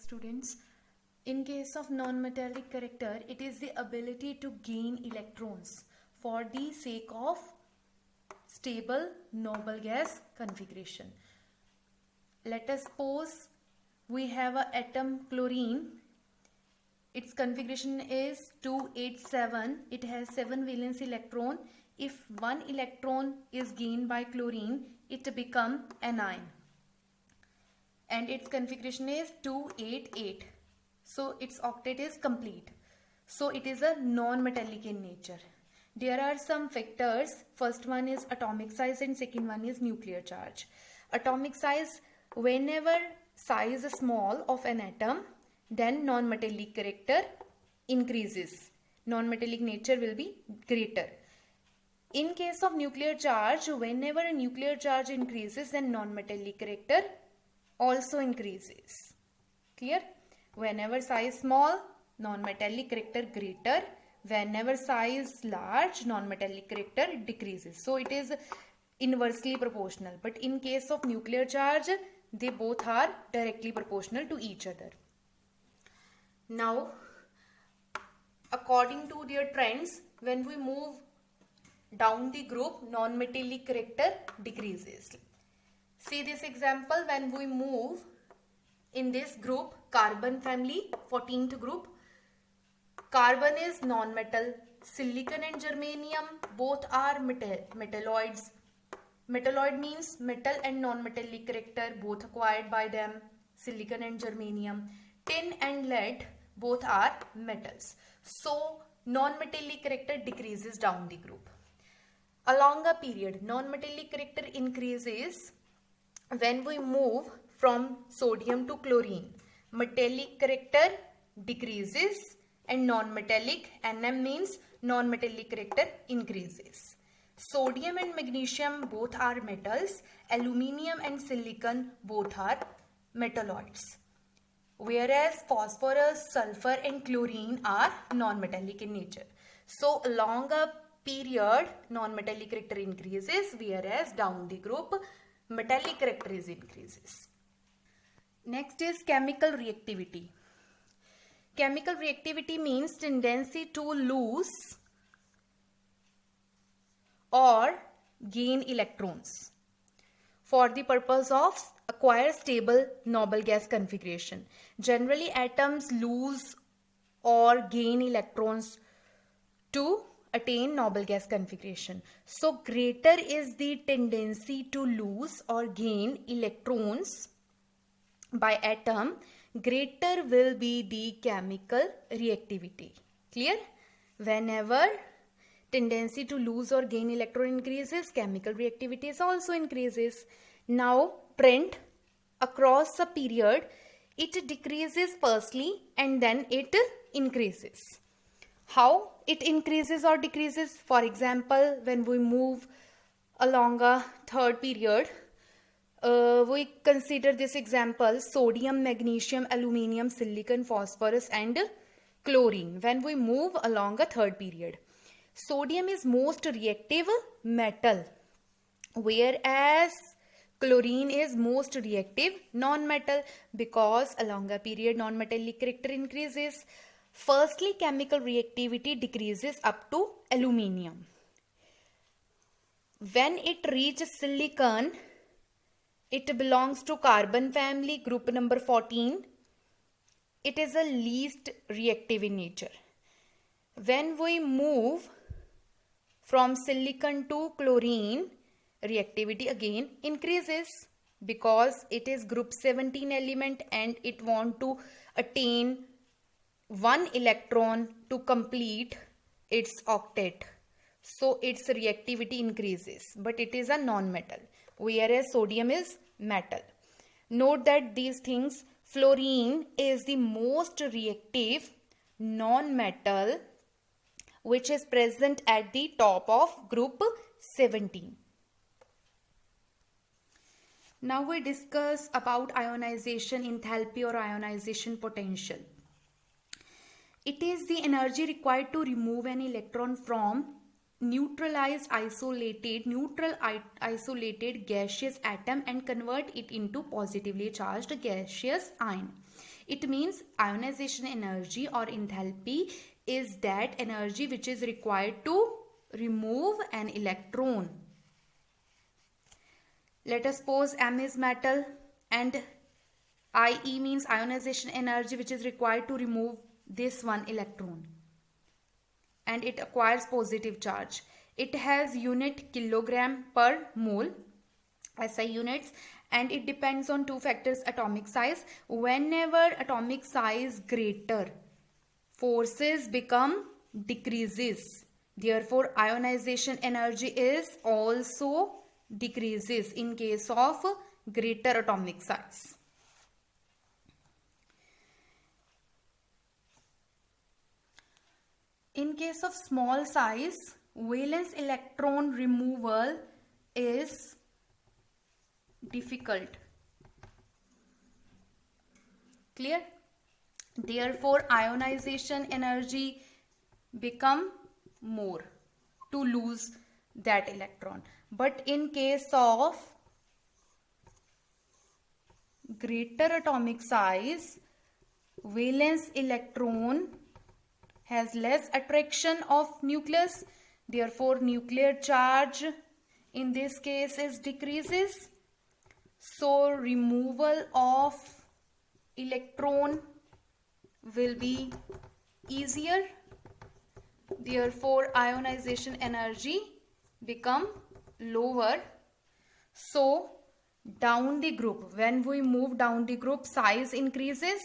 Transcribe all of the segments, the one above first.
students. In case of non-metallic character, it is the ability to gain electrons for the sake of stable noble gas configuration. Let us suppose we have an atom chlorine. Its configuration is 287. It has 7 valence electron. If 1 electron is gained by chlorine, it becomes anion. And its configuration is 288. So its octet is complete. So it is a non-metallic in nature. There are some factors. First one is atomic size and second one is nuclear charge. Atomic size, whenever size is small of an atom, then non-metallic character increases. Non-metallic nature will be greater. In case of nuclear charge, whenever a nuclear charge increases, then non-metallic character also increases. Clear? Whenever size small, non-metallic character greater. Whenever size large, non-metallic character decreases. So it is inversely proportional. But in case of nuclear charge, they both are directly proportional to each other. Now, according to their trends, when we move down the group, non-metallic character decreases. See this example. When we move in this group, carbon family, 14th group, carbon is non-metal. Silicon and germanium both are metalloids. Metalloid means metal and non-metallic character both acquired by them. Silicon and germanium. Tin and lead both are metals. So non-metallic character decreases down the group. Along a period, non-metallic character increases when we move from sodium to chlorine. Metallic character decreases and non-metallic, Nm means non-metallic character increases. Sodium and magnesium both are metals. Aluminium and silicon both are metalloids. Whereas phosphorus, sulfur and chlorine are non-metallic in nature. So along a period, non-metallic character increases, whereas down the group, metallic character increases. Next is chemical reactivity. Chemical reactivity means tendency to lose or gain electrons for the purpose of acquire stable noble gas configuration. Generally, atoms lose or gain electrons to attain noble gas configuration. So greater is the tendency to lose or gain electrons by atom, greater will be the chemical reactivity. Clear? Whenever tendency to lose or gain electron increases, chemical reactivity also increases. Now trend across a period, it decreases firstly and then it increases. How it increases or decreases? For example, when we move along a third period, we consider this example: sodium, magnesium, aluminium, silicon, phosphorus and chlorine. When we move along a third period, sodium is most reactive metal, whereas chlorine is most reactive non-metal, because along a period non-metallic character increases. Firstly, chemical reactivity decreases up to aluminium. When it reaches silicon, it belongs to carbon family, group number 14. It is a least reactive in nature. When we move from silicon to chlorine, reactivity again increases because it is group 17 element and it want to attain 1 electron to complete its octet. So its reactivity increases, but it is a non-metal, whereas sodium is metal. Note that these things, fluorine is the most reactive non-metal which is present at the top of group 17. Now we discuss about ionization enthalpy or ionization potential. It is the energy required to remove an electron from neutralized isolated gaseous atom and convert it into positively charged gaseous ion. It means ionization energy or enthalpy is that energy which is required to remove an electron. Let us suppose M is metal and IE means ionization energy which is required to remove this one electron, and it acquires positive charge. It has unit kilogram per mole, SI units, and it depends on two factors: atomic size. Whenever atomic size greater, forces become decreases. Therefore, ionization energy is also decreases in case of greater atomic size. In case of small size, valence electron removal is difficult. Clear? Therefore, ionization energy become more to lose that electron. But in case of greater atomic size, valence electron has less attraction of nucleus. Therefore, nuclear charge in this case is decreases. So, removal of electron will be easier. Therefore, ionization energy become lower. So, down the group, when we move down the group, size increases.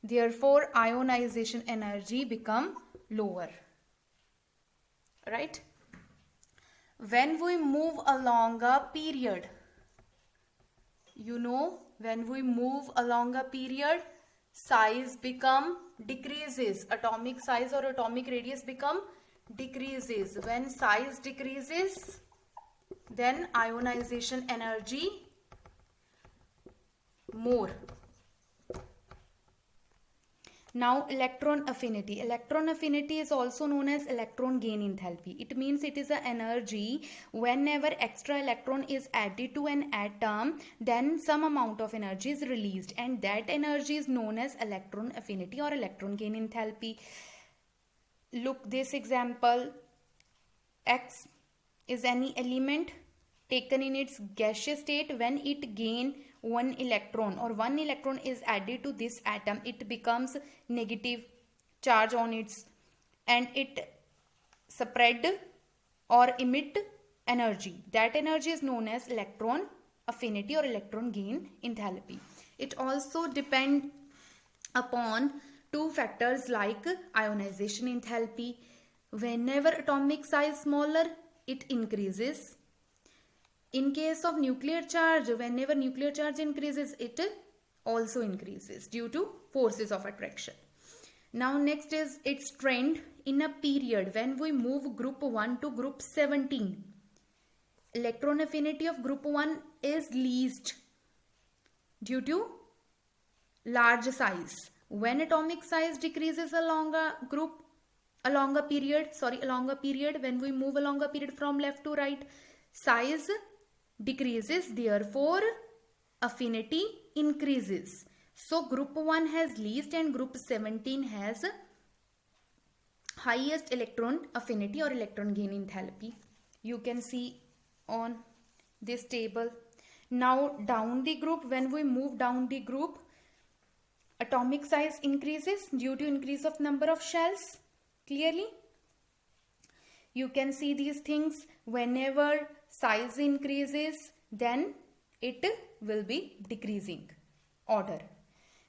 Therefore, ionization energy become lower. Right? When we move along a period, when we move along a period, size become decreases. Atomic size or atomic radius become decreases. When size decreases, then ionization energy more. Now, electron affinity. Electron affinity is also known as electron gain enthalpy. It means it is an energy whenever extra electron is added to an atom, then some amount of energy is released, and that energy is known as electron affinity or electron gain enthalpy. Look this example. X is any element taken in its gaseous state. When it gain one electron or one electron is added to this atom, it becomes negative charge on its, and it spread or emit energy. That energy is known as electron affinity or electron gain enthalpy. It also depends upon two factors like ionization enthalpy. Whenever atomic size smaller, it increases. In case of nuclear charge, whenever nuclear charge increases, it also increases due to forces of attraction. Now next is its trend in a period. When we move group 1 to group 17, electron affinity of group 1 is least due to large size. When atomic size decreases along a period, when we move along a period from left to right, size decreases, therefore affinity increases. So group 1 has least and group 17 has highest electron affinity or electron gain enthalpy. You can see on this table. Now down the group, when we move down the group, atomic size increases due to increase of number of shells. Clearly, you can see these things. Whenever size increases, then it will be decreasing order.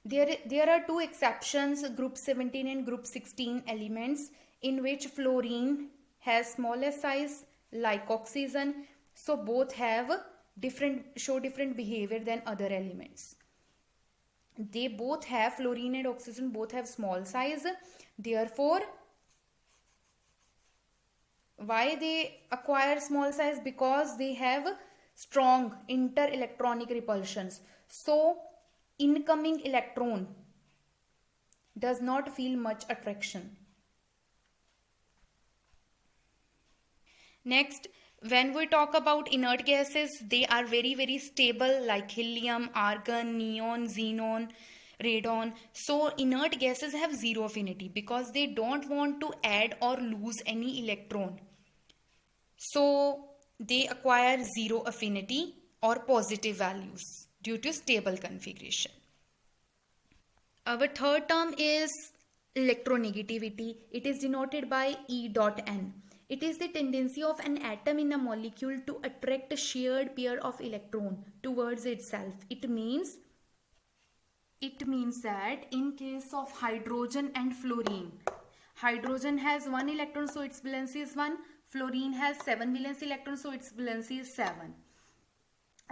There are two exceptions, group 17 and group 16 elements, in which fluorine has smallest size like oxygen. So both have show different behavior than other elements. They both have, fluorine and oxygen both have small size. Therefore, why they acquire small size? Because they have strong inter-electronic repulsions. So, incoming electron does not feel much attraction. Next, when we talk about inert gases, they are very, very stable like helium, argon, neon, xenon. radon. So inert gases have zero affinity because they don't want to add or lose any electron. So they acquire zero affinity or positive values due to stable configuration. Our third term is electronegativity. It is denoted by E dot N. It is the tendency of an atom in a molecule to attract a shared pair of electron towards itself. It means that in case of hydrogen and fluorine, hydrogen has 1 electron, so its valency is 1. Fluorine has 7 valence electrons, so its valency is 7.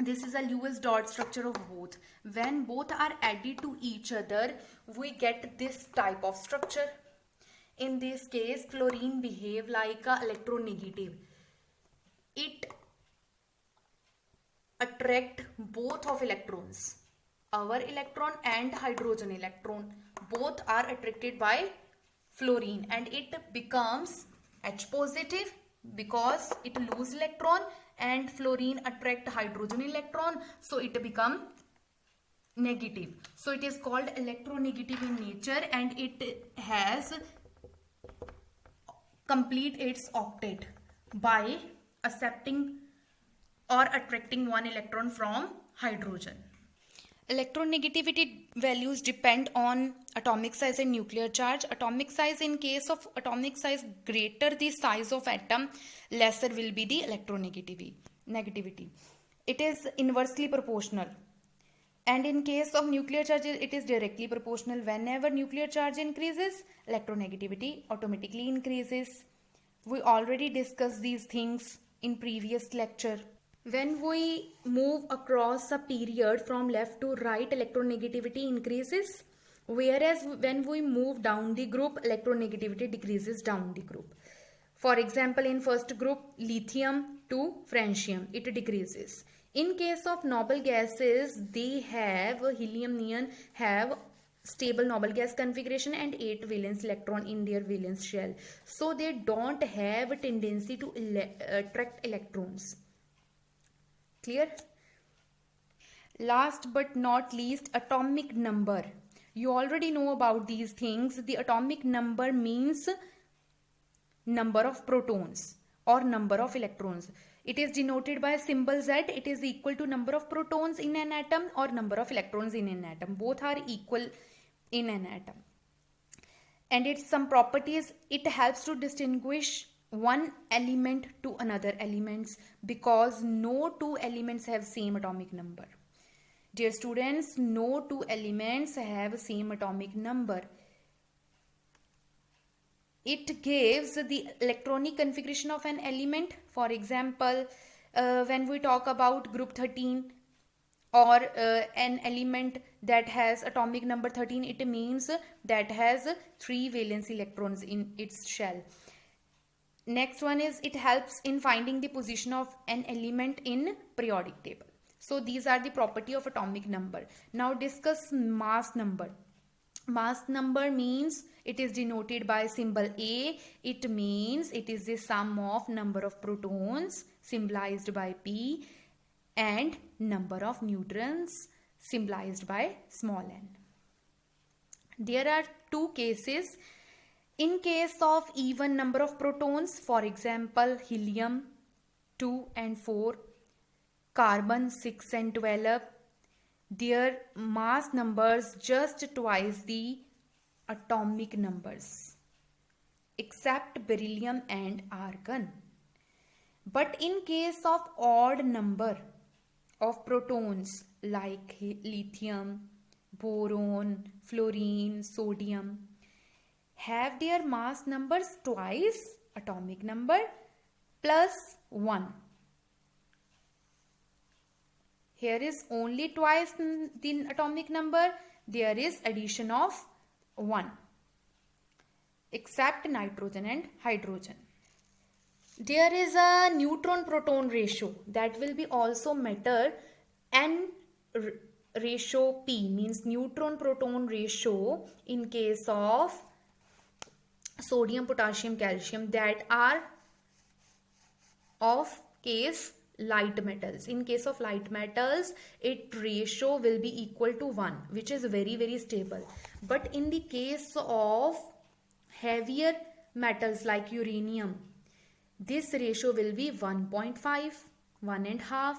This is a Lewis dot structure of both. When both are added to each other, we get this type of structure. In this case, fluorine behave like a electronegative. It attract both of electrons. Our electron and hydrogen electron both are attracted by fluorine, and it becomes H positive because it lose electron, and fluorine attract hydrogen electron, so it become negative. So it is called electronegative in nature, and it has complete its octet by accepting or attracting 1 electron from hydrogen. Electronegativity values depend on atomic size and nuclear charge. Atomic size, in case of atomic size greater the size of atom, lesser will be the electronegativity. It is inversely proportional. And in case of nuclear charge, it is directly proportional. Whenever nuclear charge increases, electronegativity automatically increases. We already discussed these things in previous lecture. When we move across a period from left to right, electronegativity increases, whereas when we move down the group, electronegativity decreases down the group. For example, in first group, lithium to francium, it decreases. In case of noble gases, they have helium, neon have stable noble gas configuration and 8 valence electron in their valence shell. So they don't have a tendency to attract electrons. Clear? Last but not least, atomic number. You already know about these things. The atomic number means number of protons or number of electrons. It is denoted by symbol Z. It is equal to number of protons in an atom or number of electrons in an atom. Both are equal in an atom. And its some properties, it helps to distinguish one element to another elements, because no two elements have same atomic number. Dear students, no two elements have same atomic number. It gives the electronic configuration of an element. For example, when we talk about group 13 or an element that has atomic number 13, it means that has 3 valence electrons in its shell. Next one is, it helps in finding the position of an element in periodic table. So these are the property of atomic number. Now discuss mass number. Mass number means it is denoted by symbol A. It means it is the sum of number of protons symbolized by P and number of neutrons symbolized by small n. There are two cases. In case of even number of protons, for example, helium 2 and 4, carbon 6 and 12, their mass numbers just twice the atomic numbers, except beryllium and argon. But in case of odd number of protons like lithium, boron, fluorine, sodium, have their mass numbers twice atomic number plus 1. Here is only twice the atomic number. There is addition of 1, except nitrogen and hydrogen. There is a neutron-proton ratio that will be also matter. N ratio P means neutron-proton ratio in case of sodium, potassium, calcium, that are of case light metals. In case of light metals, its ratio will be equal to 1, which is very, very stable. But in the case of heavier metals like uranium, this ratio will be 1.5, 1.5,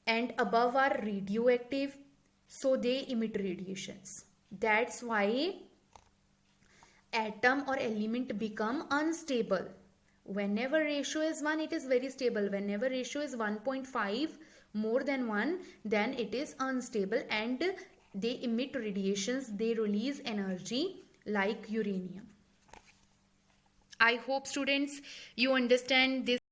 and above are radioactive, so they emit radiations. That's why atom or element become unstable. Whenever ratio is 1, it is very stable. Whenever ratio is 1.5, more than 1, then it is unstable and they emit radiations, they release energy like uranium. I hope students you understand this